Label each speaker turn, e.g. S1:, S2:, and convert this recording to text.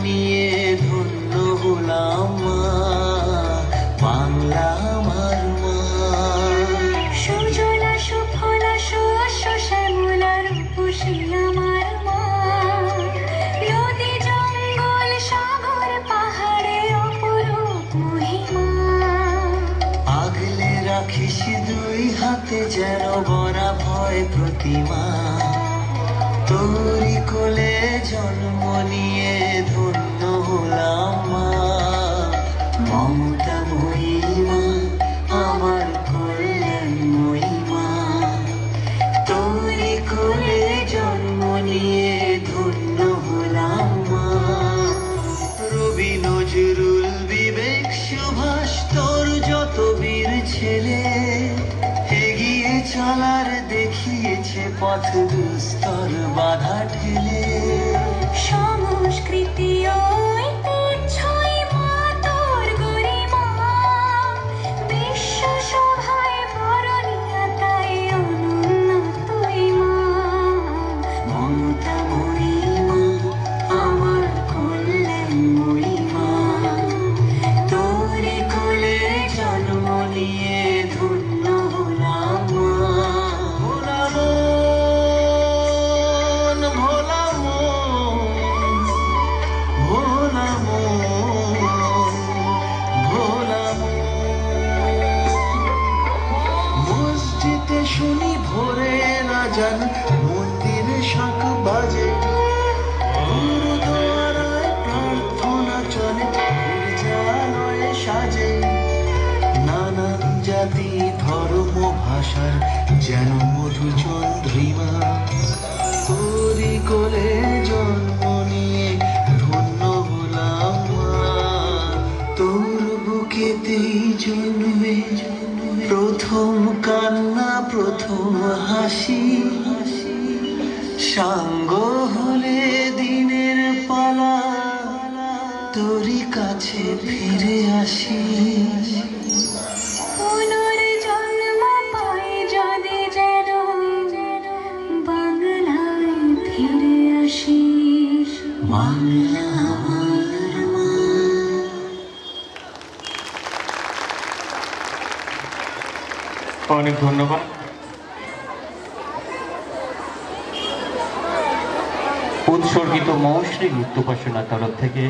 S1: নিয়ে ধন্য হলাম মা, বাংলা আমার মা।
S2: সুজলা সুফলা সুশস্য শ্যামলা রূপসী আমার মা, নদী জঙ্গল সাগর পাহাড়ে অপরূপ মহিমা।
S1: আগলে রাখিস দুই হাতে যেন বরা ভয় প্রতিমা, তোরি কোলে জন্ম নিয়ে ধন্য হলাম মা, মমতাময়ী মা, আমার কল্যাণময়ী মা। তোরি কোলে জন্ম নিয়ে ধন্য হলাম মা। রবি নজরুল বিবেক সুভাষ তোর যত বীর ছেলে, এগিয়ে চলার দেখিয়েছে পথ দুস্তর বাধা ঠেলে।
S2: সংস্কৃতি ঐতিহ্যই মা তোর গরিমা, বিশ্ব সভায় বরণীয় তাই অনুন্নতই মা।
S1: মমতাময়ী মা, আমার কল্যাণময়ী মা। তোরি কোলে জন্ম নিয়ে ধন্য হলাম মা। ভোলা মন, ভোলা মন, ভোলা মন, ভোলা মন। মসজিদে শুনি ভোরে না জান মন্দিরে শাঁখ বাজে, গুরুদ্বারায় প্রার্থনা চলে গির্জালয়ে সাজে। নানান জাতি ধর্ম ভাষার যেন মধুচন্দ্রিমা, তোরি কোলে জন্ম নিয়ে ধন্য হলাম মা। তোর বুকেতেই জন্মে প্রথম কান্না প্রথম হাসি, সাঙ্গ হলে দিনের পালা তোরই কাছে ফিরে আসি।
S2: পুনর্জন্ম পাই যদি যেন বাংলায় ফিরে আসি।
S1: বাংলা আমার মা।
S3: অনেক ধন্যবাদ। উৎসর্গিত মৌশ্রী নৃত্যোপাসনার তরফ থেকে